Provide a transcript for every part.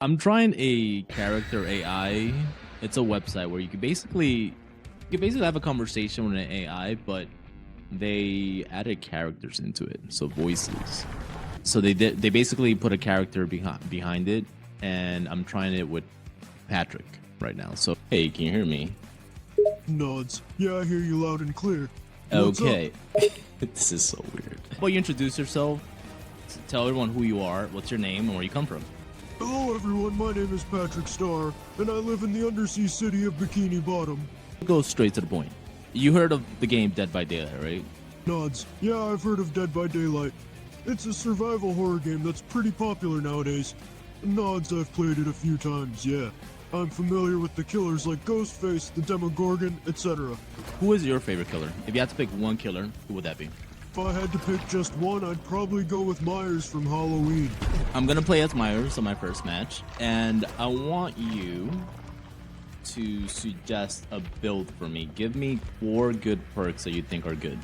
I'm trying a character AI. It's a website where you can basically have a conversation with an AI, but they added characters into it, so voices. So they basically put a character behind it, and I'm trying it with Patrick right now. So hey, can you hear me? Nods. Yeah, I hear you loud and clear. What's Okay. This is so weird. Well, you introduce yourself, tell everyone who you are, what's your name, and where you come from. Hello everyone, my name is Patrick Starr, and I live in the undersea city of Bikini Bottom. Go straight to the point. You heard of the game Dead by Daylight, right? Nods. Yeah, I've heard of Dead by Daylight. It's a survival horror game that's pretty popular nowadays. Nods, I've played it a few times, yeah. I'm familiar with the killers like Ghostface, the Demogorgon, etc. Who is your favorite killer? If you had to pick one killer, who would that be? If I had to pick just one, I'd probably go with Myers from Halloween. I'm gonna play as Myers on my first match, and I want you to suggest a build for me. Give me 4 good perks that you think are good.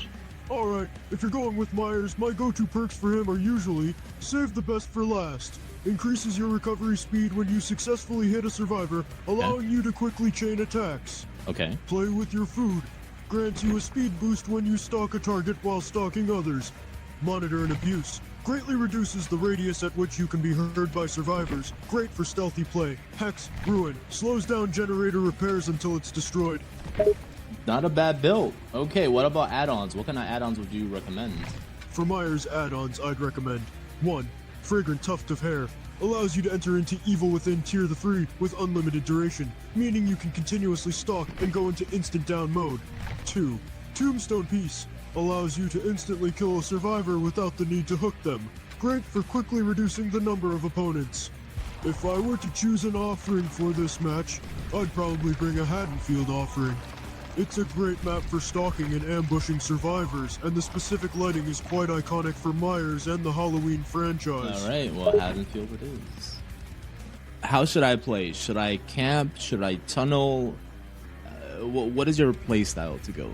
Alright, if you're going with Myers, my go-to perks for him are usually save the best for last. Increases your recovery speed when you successfully hit a survivor, allowing you to quickly chain attacks. Okay. Play with your food. Grants you a speed boost when you stalk a target while stalking others. Monitor and abuse. Greatly reduces the radius at which you can be heard by survivors. Great for stealthy play. Hex, ruin. Slows down generator repairs until it's destroyed. Not a bad build. Okay, what about add-ons? What kind of add-ons would you recommend? For Myers add-ons, I'd recommend 1. Fragrant Tuft of Hair. Allows you to enter into Evil Within Tier 3 with unlimited duration, meaning you can continuously stalk and go into instant down mode. 2. Tombstone Piece. Allows you to instantly kill a survivor without the need to hook them. Great for quickly reducing the number of opponents. If I were to choose an offering for this match, I'd probably bring a Haddonfield offering. It's a great map for stalking and ambushing survivors, and the specific lighting is quite iconic for Myers and the Halloween franchise. Alright, well, Haddonfield it is. How should I play? Should I camp? Should I tunnel? What is your play style to go?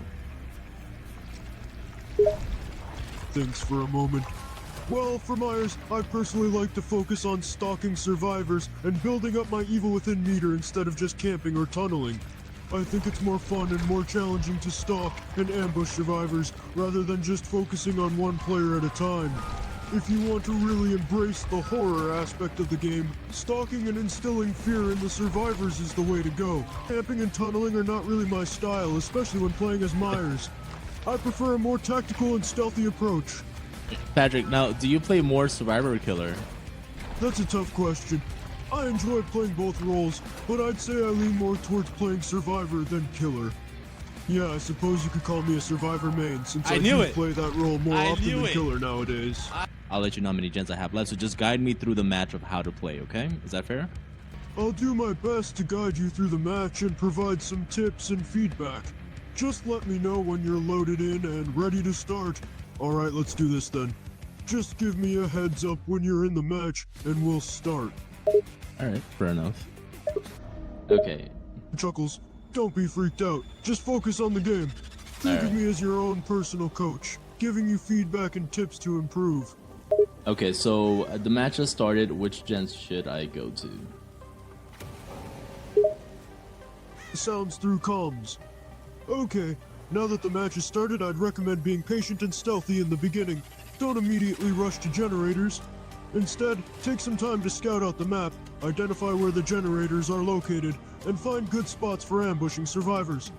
Thanks for a moment. Well, for Myers, I personally like to focus on stalking survivors and building up my Evil Within meter instead of just camping or tunneling. I think it's more fun and more challenging to stalk and ambush survivors rather than just focusing on one player at a time. If you want to really embrace the horror aspect of the game, stalking and instilling fear in the survivors is the way to go. Camping and tunneling are not really my style, especially when playing as Myers. I prefer a more tactical and stealthy approach. Patrick, now, do you play more Survivor or Killer? That's a tough question. I enjoy playing both roles, but I'd say I lean more towards playing Survivor than Killer. Yeah, I suppose you could call me a Survivor main, since I do play that role more often than Killer nowadays. I'll let you know how many gens I have left, so just guide me through the match of how to play, okay? Is that fair? I'll do my best to guide you through the match and provide some tips and feedback. Just let me know when you're loaded in and ready to start. Alright, let's do this then. Just give me a heads up when you're in the match, and we'll start. Alright, fair enough. Okay. Chuckles, don't be freaked out. Just focus on the game. Think of me as your own personal coach, giving you feedback and tips to improve. Okay, so the match has started. Which gens should I go to? Sounds through comms. Okay, now that the match has started, I'd recommend being patient and stealthy in the beginning. Don't immediately rush to generators. Instead, take some time to scout out the map, identify where the generators are located, and find good spots for ambushing survivors.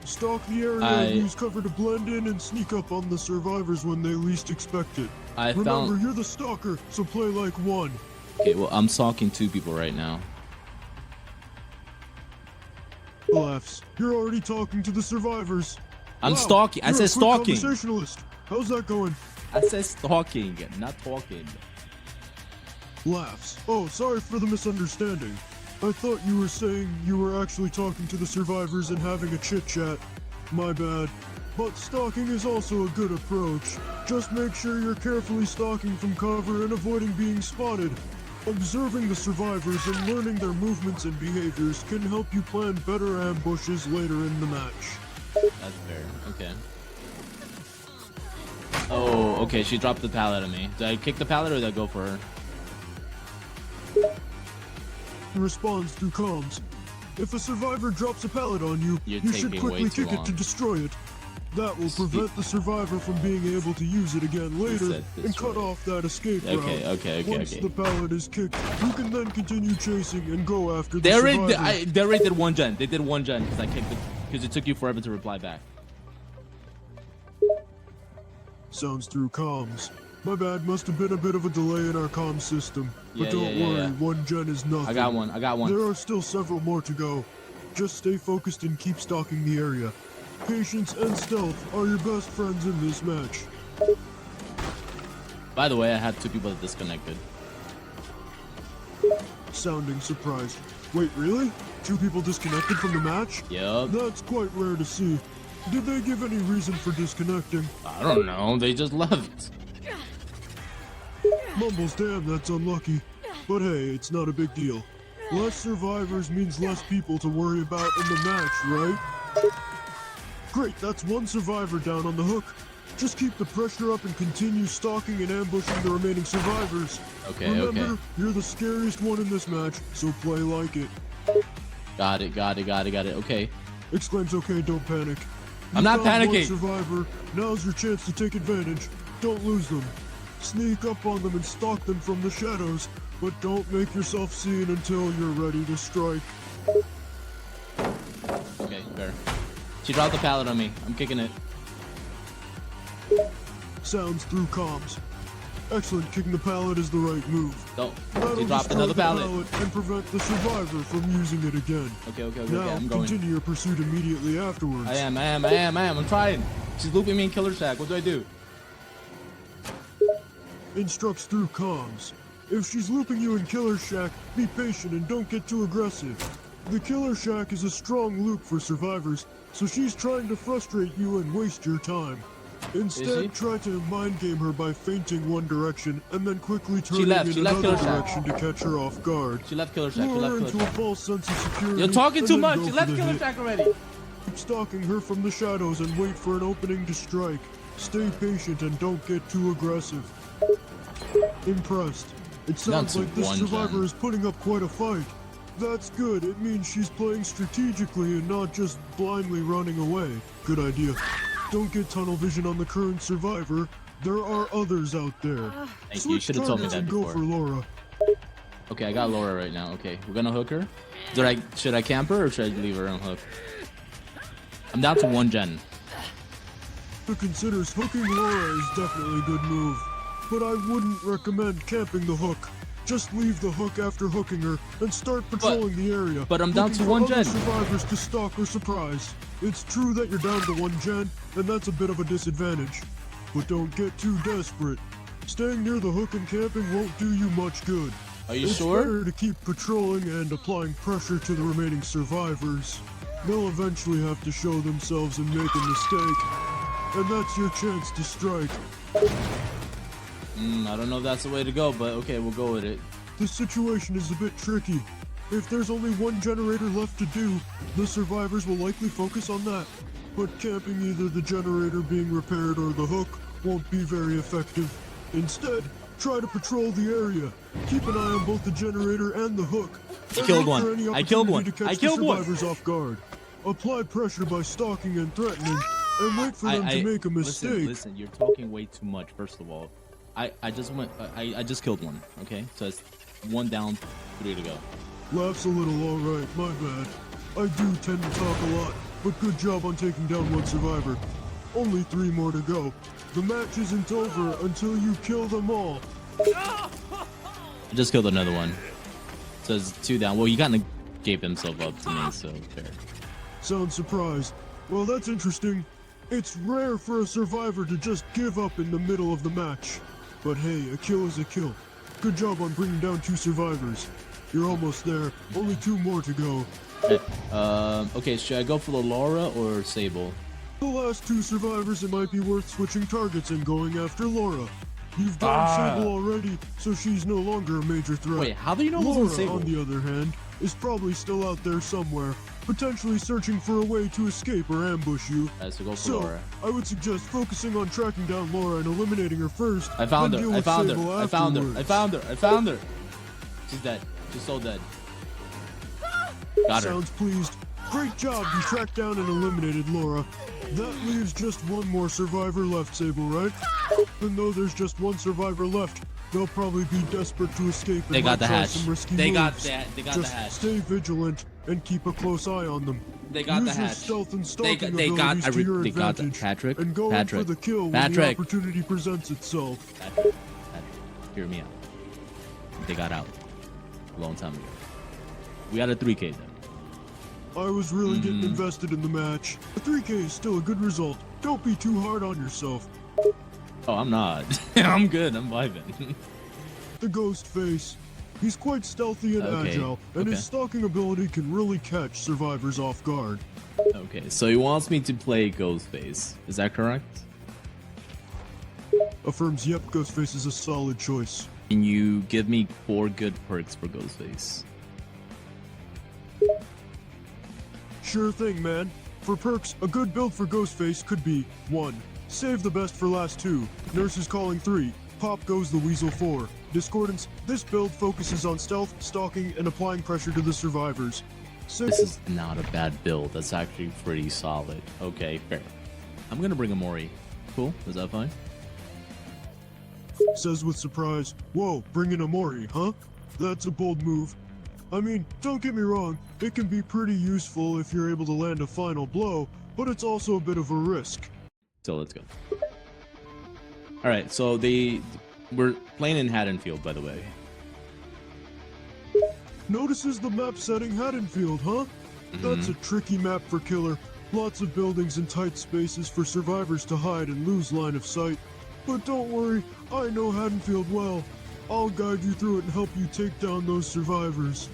Stalk the area and use cover to blend in and sneak up on the survivors when they least expect it. Remember, you're the stalker, so play like one. Okay, well, I'm stalking 2 people right now. Laughs. You're already talking to the survivors. I'm stalking. I said stalking. Conversationalist. How's that going? I said stalking, not talking. Laughs. Oh, sorry for the misunderstanding. I thought you were saying you were actually talking to the survivors and having a chit-chat. My bad. But stalking is also a good approach. Just make sure you're carefully stalking from cover and avoiding being spotted. Observing the survivors and learning their movements and behaviors can help you plan better ambushes later in the match. That's fair. Okay. Oh, okay. She dropped the pallet at me. Did I kick the pallet or did I go for her? and responds through comms. If a survivor drops a pallet on you, You're you should taking quickly way too kick it to long. destroy it. That will prevent the survivor from being able to use it again later said and cut destroy. off that escape Okay, route. okay. Once the pallet is kicked, you can then continue chasing and go after the They survivor. already did one gen. They did one gen because I kicked it because it took you forever to reply back. Sounds through comms. My bad, must have been a bit of a delay in our comms system. But Yeah, don't yeah, worry, yeah. one gen is nothing. I got one. I got one. There are still several more to go. Just stay focused and keep stalking the area. Patience and stealth are your best friends in this match. By the way, I had 2 people that disconnected. Sounding surprised. Wait, really? 2 people disconnected from the match? Yup. That's quite rare to see. Did they give any reason for disconnecting? I don't know. They just left. Mumbles, damn, that's unlucky. But hey, it's not a big deal. Less survivors means less people to worry about in the match, right? Great, that's 1 survivor down on the hook. Just keep the pressure up and continue stalking and ambushing the remaining survivors. Okay, Remember, okay. you're the scariest one in this match, so play like it. Got it. Okay. Exclaims okay, don't panic. I'm not found one panicking. survivor, now's your chance to take advantage. Don't lose them. Sneak up on them and stalk them from the shadows, but don't make yourself seen until you're ready to strike. Okay, fair. She dropped the pallet on me. I'm kicking it. Sounds through comms. Excellent, kicking the pallet is the right move. Don't. That'll She dropped destroy another the pallet. and prevent the survivor from using it again. Okay. Now, I'm going. continue your pursuit immediately afterwards. I am. I'm trying. She's looping me in Killer Shack. What do I do? Instructs through comms. If she's looping you in Killer Shack, be patient and don't get too aggressive. The Killer Shack is a strong loop for survivors, so she's trying to frustrate you and waste your time. she? Instead, try to mind game her by feinting one direction and then quickly turning left. in She left another Killer Shack. direction to catch her off guard. She left Killer Shack. She Lure her left into Killer a Shack. false sense of security. You're talking and too then much. go She for left the Killer hit. Shack already. Keep stalking her from the shadows and wait for an opening to strike. Stay patient and don't get too aggressive. Impressed. It sounds Not like this one survivor gen. is putting up quite a fight. That's good. It means she's playing strategically and not just blindly running away. Good idea. Don't get tunnel vision on the current survivor. There are others out there. Thank you. You Switch should have told me targets that and go before. for Laura. Okay, I got Laura right now. Okay, we're gonna hook her. Should I camp her or should I leave her on hook? I'm down to 1 gen. Who considers hooking Laura is definitely a good move, but I wouldn't recommend camping the hook. Just leave the hook after hooking her and start patrolling the area. but I'm down looking to for 1 other gen. survivors to stalk or surprise. It's true that you're down to 1 gen, and that's a bit of a disadvantage. But don't get too desperate. Staying near the hook and camping won't do you much good. Are you It's sure? better to keep patrolling and applying pressure to the remaining survivors. They'll eventually have to show themselves and make a mistake. And that's your chance to strike. I don't know if that's the way to go, but okay, we'll go with it. This situation is a bit tricky. If there's only 1 generator left to do, the survivors will likely focus on that. But camping either the generator being repaired or the hook won't be very effective. Instead, try to patrol the area. Keep an eye on both the generator and the hook. I and killed look one. for any I killed one. opportunity to I catch killed the one. survivors off guard. Apply pressure by stalking and threatening, and wait for them to make a mistake. Listen, you're talking way too much. First of all, I just killed one. Okay, so it's 1 down, 3 to go. Laughs a little, alright, my bad. I do tend to talk a lot, but good job on taking down 1 survivor. Only 3 more to go. The match isn't over until you kill them all. I just killed another one. So it's 2 down. Well, he kind of gave himself up to me, so fair. Sounds surprised. Well, that's interesting. It's rare for a survivor to just give up in the middle of the match. But hey, a kill is a kill. Good job on bringing down 2 survivors. You're almost there. Only 2 more to go. Okay, should I go for the Laura or Sable? The last 2 survivors, it might be worth switching targets and going after Laura. You've done Sable already, so she's no longer a major threat. Wait, how do you know it Laura, wasn't Sable? on the other hand, is probably still out there somewhere, potentially searching for a way to escape or ambush you. So go for So, Laura. I would suggest focusing on tracking down Laura and eliminating her first. I found then her. deal I with found her. Sable I found her. I afterwards. found her. I found her. She's dead. She's so dead. Got her. Sounds pleased. Great job, you tracked down and eliminated Laura. That leaves just one more survivor left, Sable, right? Even though there's just one survivor left, they'll probably be desperate to escape and They got might the try hatch. some risky They got moves. that. They got Just the hatch. stay vigilant and keep a close eye on them. They got Use the your hatch. stealth and They stalking got. They got. abilities to your They got the advantage. Patrick. And go in Patrick. for the kill when the Patrick. opportunity presents itself. Patrick. Hear me out. They got out a long time ago. We got a 3K then. I was really getting invested in the match. A 3K is still a good result. Don't be too hard on yourself. Oh, I'm not. I'm good. I'm vibing. The Ghost Face. He's quite stealthy and Okay, agile, and his okay. stalking ability can really catch survivors off guard. Okay, so he wants me to play Ghostface. Is that correct? Affirms, yep, Ghostface is a solid choice. Can you give me 4 good perks for Ghostface? Sure thing, man. For perks, a good build for Ghostface could be 1. Save the best for last 2. Nurse is calling 3. Pop goes the Weasel 4. Discordance, this build focuses on stealth, stalking, and applying pressure to the survivors. This is not a bad build. That's actually pretty solid. Okay, fair. I'm gonna bring a Mori. Cool. Is that fine? Says with surprise, whoa, bringing a Mori, huh? That's a bold move. I mean, don't get me wrong, it can be pretty useful if you're able to land a final blow, but it's also a bit of a risk. So let's go. All right. So we're playing in Haddonfield, by the way. Notices the map setting Haddonfield, huh? That's a tricky map for killer. Lots of buildings and tight spaces for survivors to hide and lose line of sight. But don't worry, I know Haddonfield well. I'll guide you through it and help you take down those survivors.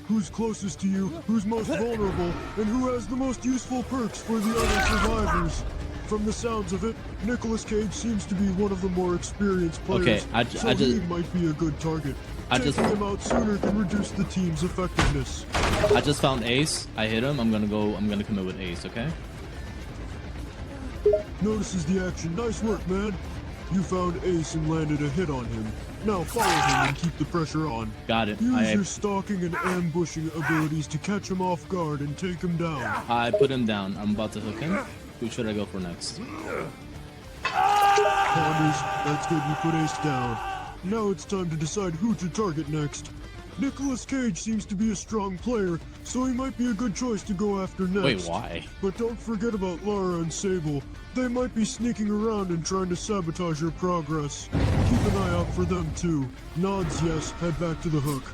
Who's closest to you, who's most vulnerable, and who has the most useful perks for the other survivors? From the sounds of it, Nicolas Cage seems to be one of the more experienced players, Okay, I so he just- might be a good target. I Taking just- him out sooner can reduce the team's effectiveness. I just found Ace. I hit him. I'm gonna commit with Ace. Okay. Notices the action. Nice work, man. You found Ace and landed a hit on him. Now follow him and keep the pressure on. Got it. Use your stalking and ambushing abilities to catch him off guard and take him down. I put him down. I'm about to hook him. Who should I go for next? Ponders, that's good, you put Ace down. Now it's time to decide who to target next. Nicolas Cage seems to be a strong player, so he might be a good choice to go after next. Wait, why? But don't forget about Lara and Sable. They might be sneaking around and trying to sabotage your progress. Keep an eye out for them too. Nods yes, head back to the hook.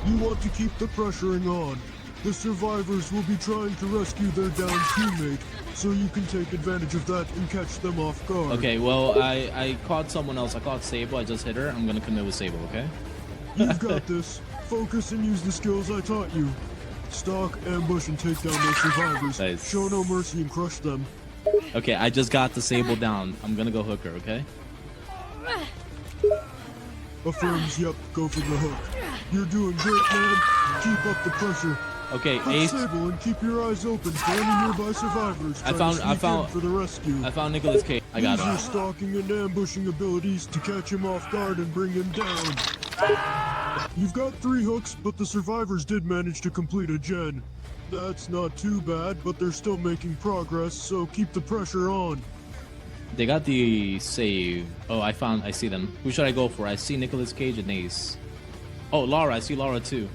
You want to keep the pressuring on. The survivors will be trying to rescue their downed teammate, so you can take advantage of that and catch them off guard. Okay. Well, I caught someone else. I caught Sable. I just hit her. I'm gonna commit with Sable. Okay. You've got this. Focus and use the skills I taught you. Stalk, ambush, and take down those survivors. Nice. Show no mercy and crush them. Okay. I just got the Sable down. I'm gonna go hook her. Okay. Affirms, yep, go for the hook. You're doing great, man. Keep up the pressure. Okay. Hook Ace. Sable and keep your eyes open for any nearby survivors trying to sneak in for the rescue. I found Nicolas Cage. I got Use your him. stalking and ambushing abilities to catch him off guard and bring him down. You've got 3 hooks, but the survivors did manage to complete a gen. That's not too bad, but they're still making progress, so keep the pressure on. They got the save. Oh, I see them. Who should I go for? I see Nicolas Cage and Ace. Oh, Lara. I see Lara too.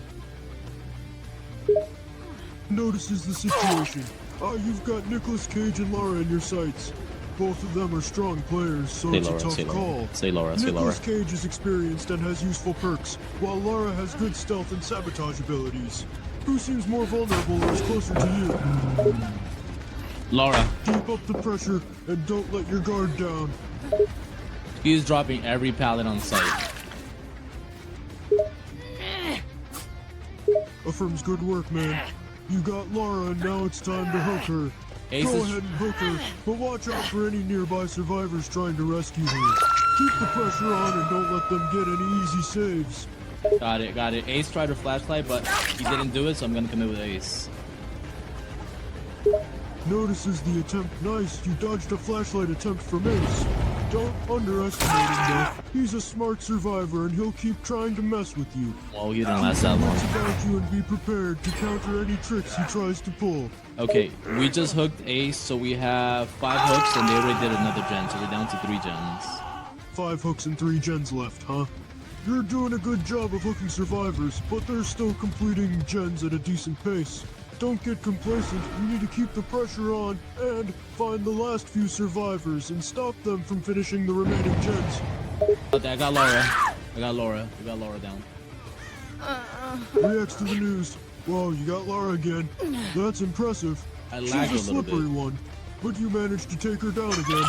Notices the situation. You've got Nicolas Cage and Lara in your sights. Both of them are strong players, so Say it's Lara, a tough say Lara. call. Say Lara, say Lara. Nicolas Cage is experienced and has useful perks, while Lara has good stealth and sabotage abilities. Who seems more vulnerable or is closer to you? Lara. Keep up the pressure and don't let your guard down. He's dropping every pallet on site. Affirms good work, man. You got Lara and now it's time to hook her. Ace Go is- ahead and hook her, but watch out for any nearby survivors trying to rescue her. Keep the pressure on and don't let them get any easy saves. Got it, got it. Ace tried her flashlight, but he didn't do it, so I'm gonna commit with Ace. Notices the attempt. Nice, you dodged a flashlight attempt from Ace. Don't underestimate him though. He's a smart survivor and he'll keep trying to mess with you. Well, he didn't last that long. Wits about you and be prepared to counter any tricks he tries to pull. Okay, we just hooked Ace, so we have 5 hooks, and they already did another gen, so we're down to 3 gens. 5 hooks and 3 gens left, huh? You're doing a good job of hooking survivors, but they're still completing gens at a decent pace. Don't get complacent, you need to keep the pressure on and find the last few survivors and stop them from finishing the remaining gens. Okay, I got Laura. I got Laura down. Reacts to the news. Whoa, you got Lara again. That's impressive. I She's lagged a a little slippery bit. one, but you managed to take her down again.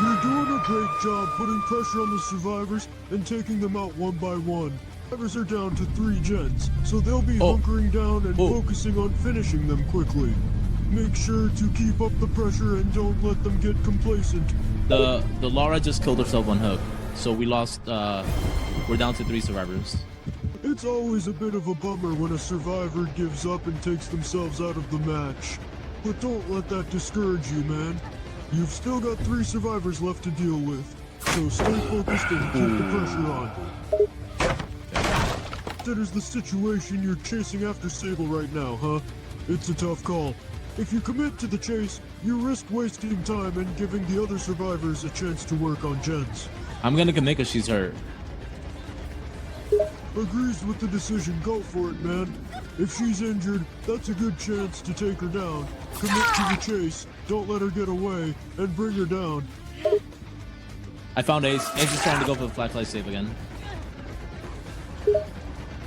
You're doing a great job putting pressure on the survivors and taking them out one by one. Survivors are down to 3 gens, so they'll be hunkering down and focusing on finishing them quickly. Make sure to keep up the pressure and don't let them get complacent. The Laura just killed herself on hook, so we lost. We're down to 3 survivors. It's always a bit of a bummer when a survivor gives up and takes themselves out of the match. But don't let that discourage you, man. You've still got 3 survivors left to deal with, so stay focused and keep the pressure on. Considers the situation you're chasing after Sable right now, huh? It's a tough call. If you commit to the chase, you risk wasting time and giving the other survivors a chance to work on gens. I'm gonna commit because she's hurt. Agrees with the decision, go for it, man. If she's injured, that's a good chance to take her down. Commit to the chase, don't let her get away, and bring her down. I found Ace. Ace is trying to go for the flashlight save again.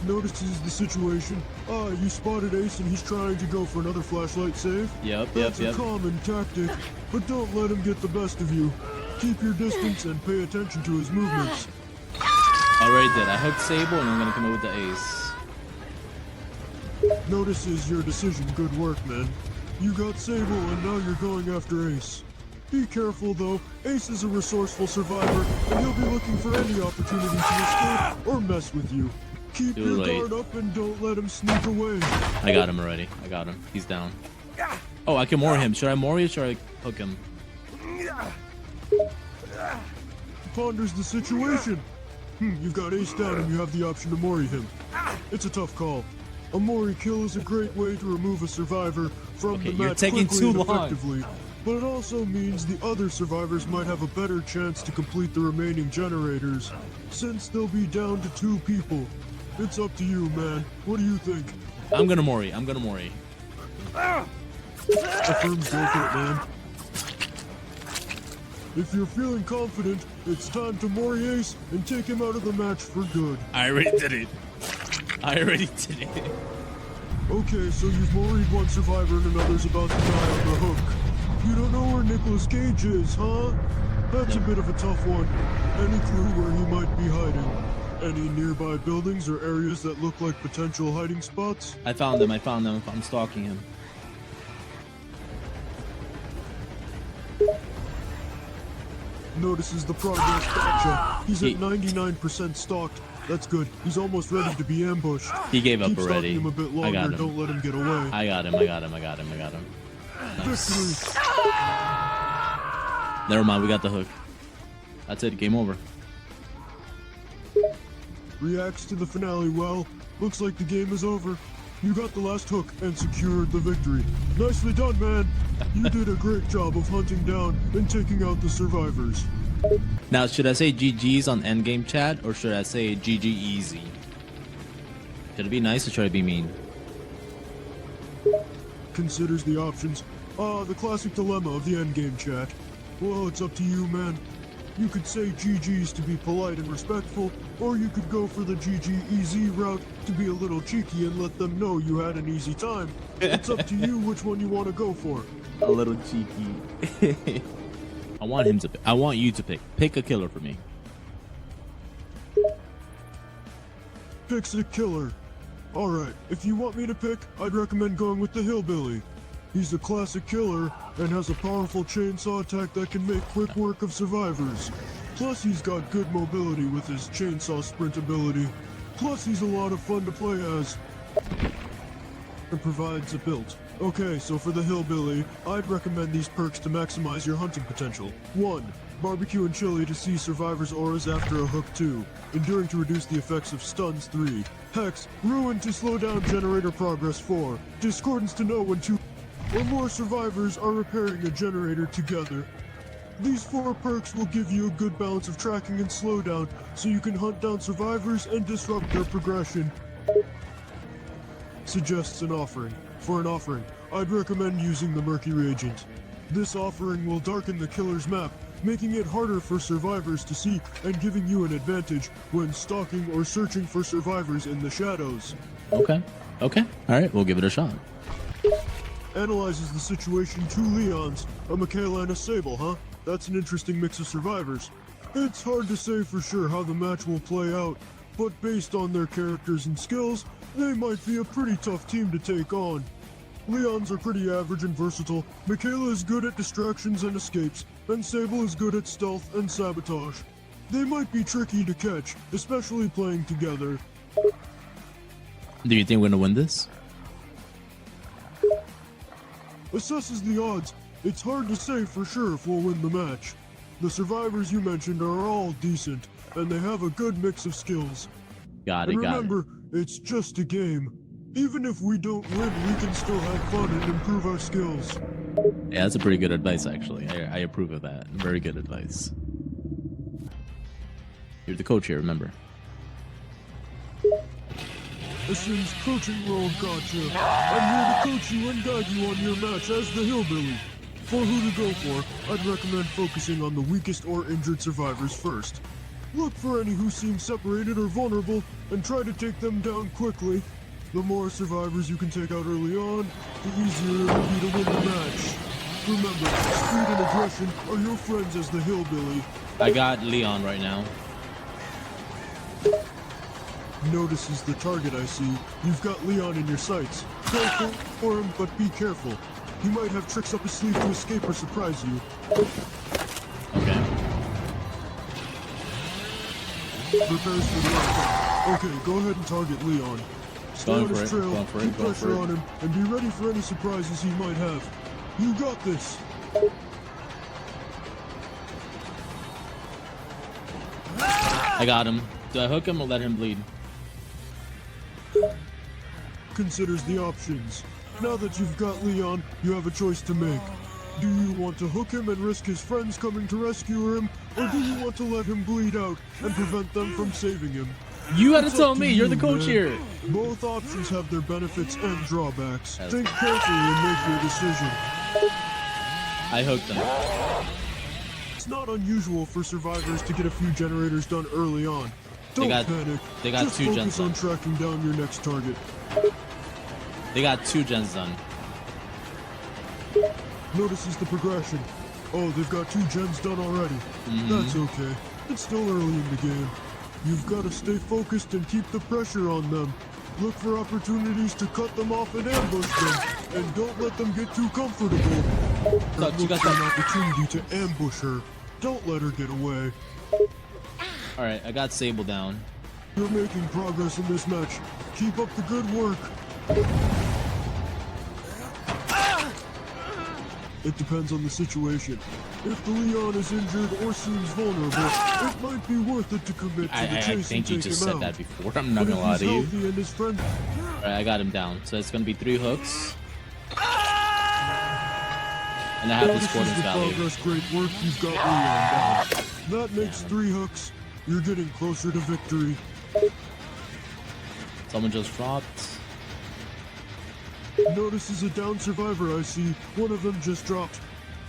Notices the situation. You spotted Ace and he's trying to go for another flashlight save. Yep. That's a common tactic, but don't let him get the best of you. Keep your distance and pay attention to his movements. Already did. I hooked Sable and I'm gonna come in with the Ace. Notices your decision, good work, man. You got Sable and now you're going after Ace. Be careful though, Ace is a resourceful survivor and he'll be looking for any opportunity to escape or mess with you. Keep Too your late. guard up and don't let him sneak away. I got him already. I got him. He's down. Oh, I can Mori him. Should I Mori or should I hook him? Ponders the situation. You've got Ace down and you have the option to Mori him. It's a tough call. A Mori kill is a great way to remove a survivor from Okay, the you're match taking quickly too and long. effectively. But it also means the other survivors might have a better chance to complete the remaining generators, since they'll be down to 2 people. It's up to you, man. What do you think? I'm gonna Mori. I'm gonna Mori. Affirms go for it, man. If you're feeling confident, it's time to Mori Ace and take him out of the match for good. I already did it. I already did it. Okay, so you've Mori'd one survivor and another's about to die on the hook. You don't know where Nicolas Cage is, huh? That's a bit of a tough one. Any clue where he might be hiding? Any nearby buildings or areas that look like potential hiding spots? I found him. I'm stalking him. Notices the progress. Gotcha. He's at 99% stalked. That's good. He's almost ready to be ambushed. He gave up Keep already. stalking him a bit longer. I got him. Don't let him get away. I got him. Nice. Victory. Never mind. We got the hook. That's it. Game over. Reacts to the finale well. Looks like the game is over. You got the last hook and secured the victory. Nicely done, man. You did a great job of hunting down and taking out the survivors. Now, should I say GG's on endgame chat or should I say GG easy? Should it be nice or should it be mean? Considers the options. The classic dilemma of the endgame chat. Well, it's up to you, man. You could say GG's to be polite and respectful, or you could go for the GG easy route to be a little cheeky and let them know you had an easy time. It's up to you which one you want to go for. A little cheeky. I want him to. I want you to pick. Pick a killer for me. Picks a killer. Alright, if you want me to pick, I'd recommend going with the Hillbilly. He's a classic killer and has a powerful chainsaw attack that can make quick work of survivors. Plus he's got good mobility with his chainsaw sprint ability. Plus he's a lot of fun to play as. And provides a build. Okay, so for the Hillbilly, I'd recommend these perks to maximize your hunting potential. 1. Barbecue and chili to see survivors' auras after a hook 2. Enduring to reduce the effects of stuns 3. Hex, ruin to slow down generator progress 4. Discordance to know when 2 or more survivors are repairing a generator together. These 4 perks will give you a good balance of tracking and slowdown, so you can hunt down survivors and disrupt their progression. Suggests an offering. For an offering, I'd recommend using the Murky Reagent. This offering will darken the killer's map, making it harder for survivors to see and giving you an advantage when stalking or searching for survivors in the shadows. Okay. Okay. All right. We'll give it a shot. Analyzes the situation 2 Leons, a Michaela and a Sable, huh? That's an interesting mix of survivors. It's hard to say for sure how the match will play out, but based on their characters and skills, they might be a pretty tough team to take on. Leons are pretty average and versatile, Michaela is good at distractions and escapes, and Sable is good at stealth and sabotage. They might be tricky to catch, especially playing together. Do you think we're gonna win this? Assesses the odds. It's hard to say for sure if we'll win the match. The survivors you mentioned are all decent, and they have a good mix of skills. Got it. And Got it. remember, it's just a game. Even if we don't win, we can still have fun and improve our skills. Yeah, that's a pretty good advice, actually. I approve of that. Very good advice. You're the coach here, remember. Assumes coaching role, gotcha. I'm here to coach you and guide you on your match as the Hillbilly. For who to go for, I'd recommend focusing on the weakest or injured survivors first. Look for any who seem separated or vulnerable, and try to take them down quickly. The more survivors you can take out early on, the easier it will be to win the match. Remember, speed and aggression are your friends as the Hillbilly. I got Leon right now. Notices the target I see. You've got Leon in your sights. Go for him, but be careful. He might have tricks up his sleeve to escape or surprise you. Okay. Prepares for the attack. Okay, go ahead and target Leon. Stay on his trail, keep pressure on him, and be ready for any surprises he might have. You got this. I got him. Do I hook him or let him bleed? Considers the options. Now that you've got Leon, you have a choice to make. Do you want to hook him and risk his friends coming to rescue him, or do you want to let him bleed out and prevent them from saving him? You had to It's tell up me. to You're you, the coach man. here. Both options have their benefits and drawbacks. Yes. Think carefully and make your decision. I hooked him. It's not unusual for survivors to get a few generators done early on. Don't panic. They got Just 2 gens focus on done. tracking down your next target. They got 2 gens done. Notices the progression. Oh, they've got 2 gens done already. That's okay. It's still early in the game. You've got to stay focused and keep the pressure on them. Look for opportunities to cut them off and ambush them. And don't let them get too comfortable. Look, you Look got for an that. opportunity to ambush her. Don't let her get away. Alright, I got Sable down. You're making progress in this match. Keep up the good work. It depends on the situation. If the Leon is injured or seems vulnerable, it might be worth it to commit to the I chase think and you take just him said out. that before. I'm not But gonna lie if to he's you. healthy and his friend, Alright, I got him down. So it's gonna be 3 hooks. And I have this is discordance the value. progress, great work. You've got Leon down. That makes 3 hooks. You're getting closer to victory. Someone just dropped. Notices a down survivor I see. One of them just dropped.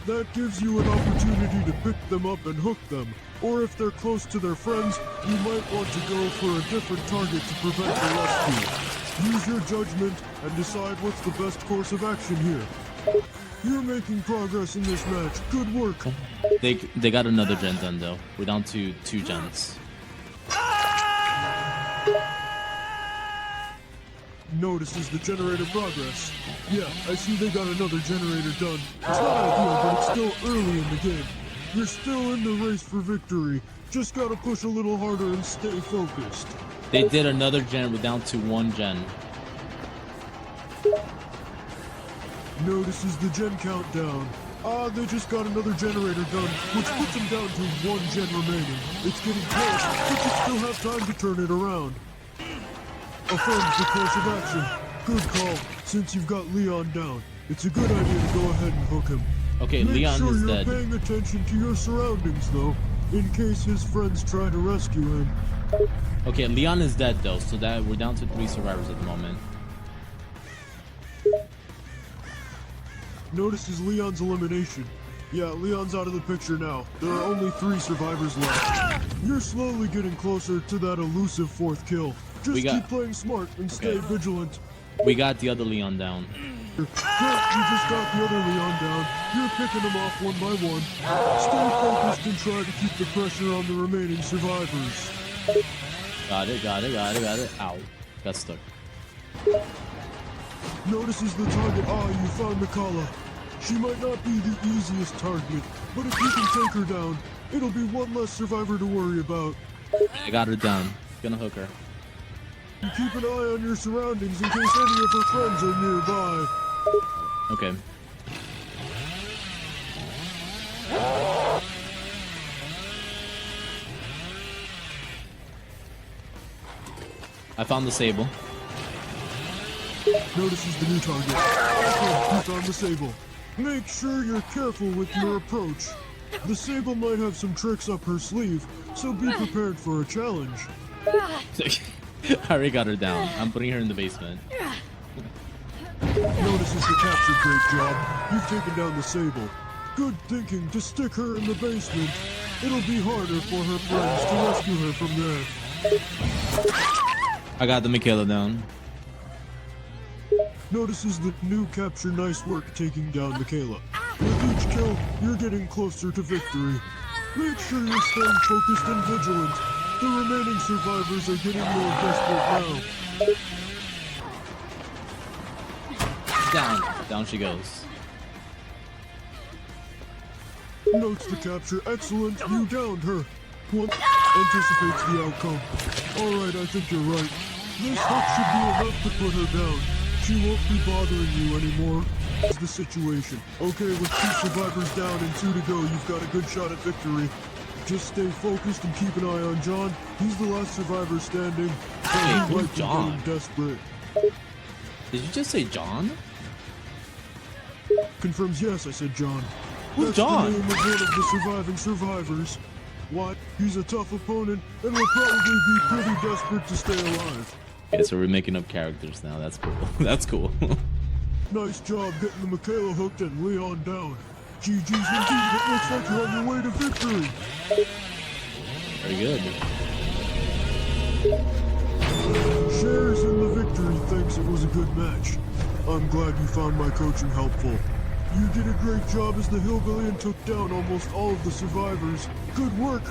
That gives you an opportunity to pick them up and hook them. Or if they're close to their friends, you might want to go for a different target to prevent the rescue. Use your judgment and decide what's the best course of action here. You're making progress in this match. Good work. They got another gen done though. We're down to 2 gens. Notices the generator progress. Yeah, I see they got another generator done. It's not ideal, but it's still early in the game. You're still in the race for victory. Just gotta push a little harder and stay focused. They did another gen. We're down to 1 gen. Notices the gen countdown. They just got another generator done, which puts them down to 1 gen remaining. It's getting close, but you still have time to turn it around. Affirms the course of action. Good call. Since you've got Leon down, it's a good idea to go ahead and hook him. Okay, Make Leon sure is you're dead. paying attention to your surroundings, though, in case his friends try to rescue him. Okay, Leon is dead though, so that we're down to 3 survivors at the moment. Notices Leon's elimination. Yeah, Leon's out of the picture now. There are only 3 survivors left. You're slowly getting closer to that elusive 4th kill. Just keep playing smart and stay vigilant. We got the other Leon down. Great, you just got the other Leon down. You're picking them off one by one. Stay focused and try to keep the pressure on the remaining survivors. Got it. Ow. Got stuck. Notices the target. You found Mikala. She might not be the easiest target, but if you can take her down, it'll be one less survivor to worry about. I got her down. Gonna hook her. And keep an eye on your surroundings in case any of her friends are nearby. Okay. I found the Sable. Notices the new target. Okay, you found the Sable. Make sure you're careful with your approach. The Sable might have some tricks up her sleeve, so be prepared for a challenge. I already got her down. I'm putting her in the basement. Notices the capture. Great job. You've taken down the Sable. Good thinking to stick her in the basement. It'll be harder for her friends to rescue her from there. I got the Mikala down. Notices the new capture. Nice work taking down Mikala. With each kill, you're getting closer to victory. Make sure you're staying focused and vigilant. The remaining survivors are getting more desperate now. Down. Down she goes. Notes the capture. Excellent. You downed her. One anticipates the outcome. Alright, I think you're right. This hook should be enough to put her down. She won't be bothering you anymore. That's the situation. Okay, with 2 survivors down and 2 to go, you've got a good shot at victory. Just stay focused and keep an eye on John. He's the last survivor standing. Hey, He who's might be John? getting desperate. Did you just say John? Confirms yes, I said John. Who's That's John? the name of one of the surviving survivors. What? He's a tough opponent and will probably be pretty desperate to stay alive. Okay, so we're making up characters now. That's cool. That's cool. Nice job getting the Mikala hooked and Leon down. GG's indeed, it looks like you're on your way to victory. Very good. Shares in the victory thinks it was a good match. I'm glad you found my coaching helpful. You did a great job as the Hillbilly and took down almost all of the survivors. Good work.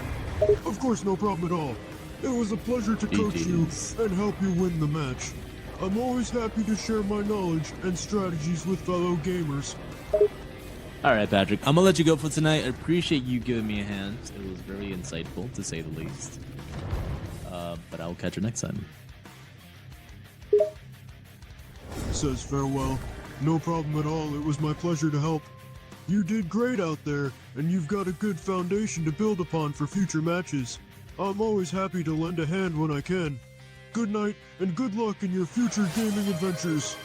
Of course, no problem at all. It was a pleasure to coach you and help you win the match. I'm always happy to share my knowledge and strategies with fellow gamers. All right, Patrick. I'm gonna let you go for tonight. I appreciate you giving me a hand. It was very insightful, to say the least. But I'll catch you next time. Says farewell. No problem at all. It was my pleasure to help. You did great out there, and you've got a good foundation to build upon for future matches. I'm always happy to lend a hand when I can. Good night, and good luck in your future gaming adventures.